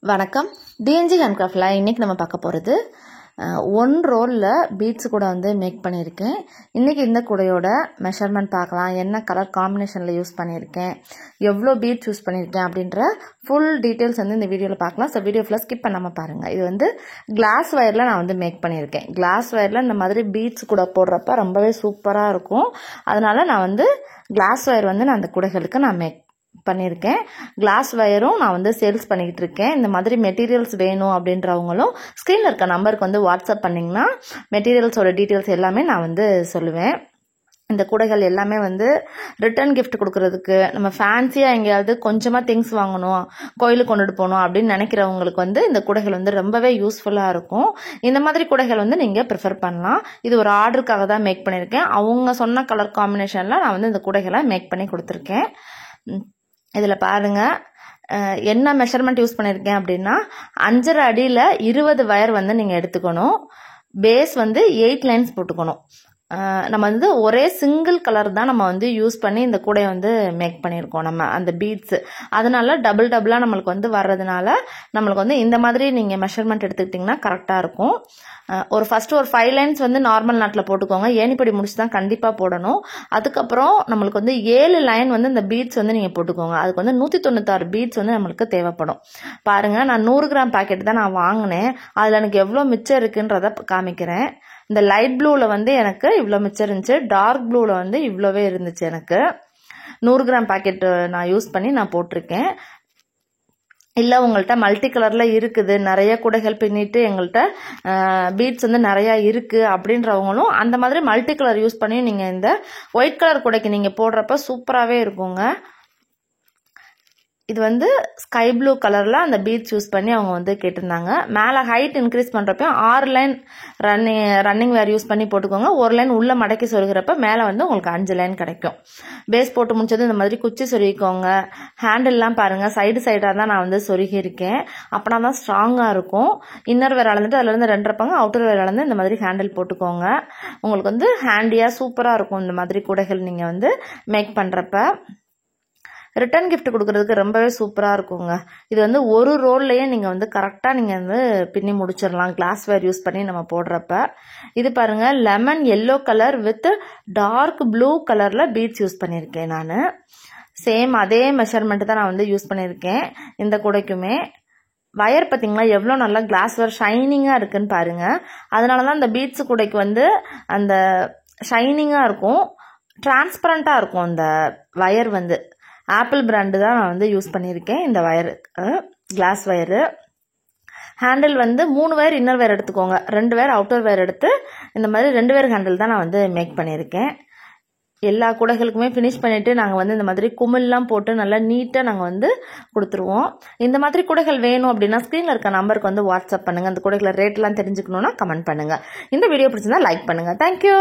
வணக்கம். டிஎன்ஜி ஹேண்ட்கிராஃப்டில் இன்றைக்கி நம்ம பார்க்க போகிறது 1 ரோலில் பீட்ஸ் கூட மேக் பண்ணியிருக்கேன். இன்றைக்கி இந்த கூடையோட மெஷர்மெண்ட் பார்க்கலாம், என்ன கலர் காம்பினேஷனில் யூஸ் பண்ணியிருக்கேன், எவ்வளோ பீட்ஸ் யூஸ் பண்ணியிருக்கேன் அப்படின்ற ஃபுல் டீட்டெயில்ஸ் இந்த வீடியோவில் பார்க்கலாம். ஸோ வீடியோ ஃபுல்லாக ஸ்கிப் பண்ணாமல் பாருங்கள். இது கிளாஸ் வயரில் நான் மேக் பண்ணியிருக்கேன். கிளாஸ் வயரில் இந்த மாதிரி பீட்ஸ் கூட போடுறப்ப ரொம்பவே சூப்பராக இருக்கும். அதனால் நான் கிளாஸ் வயர் நான் அந்த கூடைகளுக்கு நான் மேக் பண்ணியிருக்கேன். கிளாஸ் வயரும் நான் சேல்ஸ் பண்ணிக்கிட்டு இருக்கேன். இந்த மாதிரி மெட்டீரியல்ஸ் வேணும் அப்படின்றவங்களும் ஸ்க்ரீனில் இருக்க நம்பருக்கு வாட்ஸ்அப் பண்ணிங்கன்னா மெட்டீரியல்ஸோட டீட்டெயில்ஸ் எல்லாமே நான் சொல்லுவேன். இந்த கூடைகள் எல்லாமே ரிட்டர்ன் கிஃப்ட் கொடுக்கறதுக்கு, நம்ம ஃபேன்சியாக எங்கேயாவது கொஞ்சமாக திங்ஸ் வாங்கணும், கோயிலுக்கு கொண்டுட்டு போகணும் அப்படின்னு நினைக்கிறவங்களுக்கு இந்த கூடைகள் ரொம்பவே யூஸ்ஃபுல்லாக இருக்கும். இந்த மாதிரி கூடைகள் நீங்கள் ப்ரிஃபர் பண்ணலாம். இது ஒரு ஆர்டருக்காக தான் மேக் பண்ணியிருக்கேன். அவங்க சொன்ன கலர் காம்பினேஷனில் நான் இந்த கூடைகளை மேக் பண்ணி கொடுத்துருக்கேன். இதில் பாருங்கள், என்ன மெஷர்மெண்ட் யூஸ் பண்ணியிருக்கேன் அப்படின்னா 5.5 அடியில் 20 வயர் நீங்கள் எடுத்துக்கணும். பேஸ் 8 லைன்ஸ் போட்டுக்கணும். நம்ம ஒரே சிங்கிள் கலர் தான் நம்ம யூஸ் பண்ணி இந்த கூடையை மேக் பண்ணியிருக்கோம். நம்ம அந்த பீட்ஸ் அதனால டபுளாக நம்மளுக்கு வர்றதுனால நம்மளுக்கு இந்த மாதிரி நீங்கள் மெஷர்மெண்ட் எடுத்துக்கிட்டிங்கன்னா கரெக்டாக இருக்கும். ஃபஸ்ட்டு ஒரு 5 லைன்ஸ் நார்மல் நாட்டில் போட்டுக்கோங்க. ஏணிப்படி முடிச்சு தான் கண்டிப்பாக போடணும். அதுக்கப்புறம் நம்மளுக்கு 7 லைன் இந்த பீட்ஸ் நீங்கள் போட்டுக்கோங்க. அதுக்கு 196 பீட்ஸ் நம்மளுக்கு தேவைப்படும். பாருங்கள், நான் 100 கிராம் பாக்கெட் தான் நான் வாங்கினேன். அதில் எனக்கு எவ்வளோ மிச்சம் இருக்குன்றத காமிக்கிறேன். இந்த லைட் ப்ளூவில் எனக்கு இவ்வளோ மிச்சம் இருந்துச்சு, டார்க் ப்ளூவில் இவ்வளோவே இருந்துச்சு. எனக்கு 100 கிராம் பாக்கெட் நான் யூஸ் பண்ணி நான் போட்டிருக்கேன். இல்லை உங்கள்கிட்ட மல்டி கலரில் இருக்குது, நிறைய கூடைகள் பின்னிட்டு எங்கள்கிட்ட பீட்ஸ் நிறையா இருக்குது அப்படின்றவங்களும் அந்த மாதிரி மல்டி கலர் யூஸ் பண்ணி நீங்கள் இந்த ஒயிட் கலர் கூடைக்கு நீங்கள் போடுறப்ப சூப்பராகவே இருக்குங்க. இது ஸ்கை ப்ளூ கலரில் அந்த பீட்ஸ் யூஸ் பண்ணி அவங்க கேட்டிருந்தாங்க. மேலே ஹைட் இன்க்ரீஸ் பண்ணுறப்ப 6 லைன் ரன்னிங் வேர் யூஸ் பண்ணி போட்டுக்கோங்க. ஒரு லைன் உள்ளே மடக்கி சொருகிறப்ப மேலே உங்களுக்கு 5 லைன் கிடைக்கும். பேஸ் போட்டு முடிச்சது இந்த மாதிரி குச்சி சொருகிக்கோங்க. ஹேண்டில்லாம் பாருங்கள், சைடாக தான் நான் சொருகியிருக்கேன். அப்படின்னா தான் ஸ்ட்ராங்காக இருக்கும். இன்னர் வேர் அளந்துட்டு அதில் 2 பங்கு, அவுட்டர் வேர் அளந்து இந்த மாதிரி ஹேண்டில் போட்டுக்கோங்க. உங்களுக்கு ஹேண்டியாக சூப்பராக இருக்கும் இந்த மாதிரி கூடைகள் நீங்கள் மேக் பண்ணுறப்ப. ரிட்டர்ன் கிஃப்ட் கொடுக்கறதுக்கு ரொம்பவே சூப்பராக இருக்குங்க. இது ஒரு ரோல்லையே நீங்கள் கரெக்டாக நீங்கள் பின்னி முடிச்சிடலாம் கிளாஸ் வேர் யூஸ் பண்ணி நம்ம போடுறப்ப. இது பாருங்கள், lemon yellow colour with dark blue கலரில் பீட்ஸ் யூஸ் பண்ணியிருக்கேன். நான் சேம் அதே மெஷர்மெண்ட் தான் நான் யூஸ் பண்ணியிருக்கேன் இந்த கூடைக்குமே. வயர் பார்த்தீங்களா எவ்வளோ நல்லா கிளாஸ் வேர் ஷைனிங்காக இருக்குன்னு பாருங்கள். அதனால தான் இந்த பீட்ஸ் கூடைக்கு அந்த ஷைனிங்காக இருக்கும், டிரான்ஸ்பரண்ட்டாக இருக்கும். அந்த வயர் ஆப்பிள் பிராண்டு தான் நான் யூஸ் பண்ணியிருக்கேன். இந்த wire glass wire. Handle 3 wire inner wire எடுத்துக்கோங்க, 2 வயர் அவுட்டர் வயர் எடுத்து இந்த மாதிரி 2 வயர் ஹேண்டில் தான் நான் மேக் பண்ணியிருக்கேன். எல்லா கூடைகளுக்குமே ஃபினிஷ் பண்ணிவிட்டு நாங்கள் இந்த மாதிரி குமிழ்லாம் போட்டு நல்லா நீட்டாக நாங்கள் கொடுத்துருவோம். இந்த மாதிரி கூடைகள் வேணும் அப்படின்னா ஸ்க்ரீனில் இருக்க நம்பருக்கு வாட்ஸ்அப் பண்ணுங்கள். அந்த கூடைகளை ரேட்லாம் தெரிஞ்சுக்கணுன்னா கமெண்ட் பண்ணுங்கள். இந்த வீடியோ பிடிச்சிருந்தா லைக் பண்ணுங்கள். தேங்க்யூ.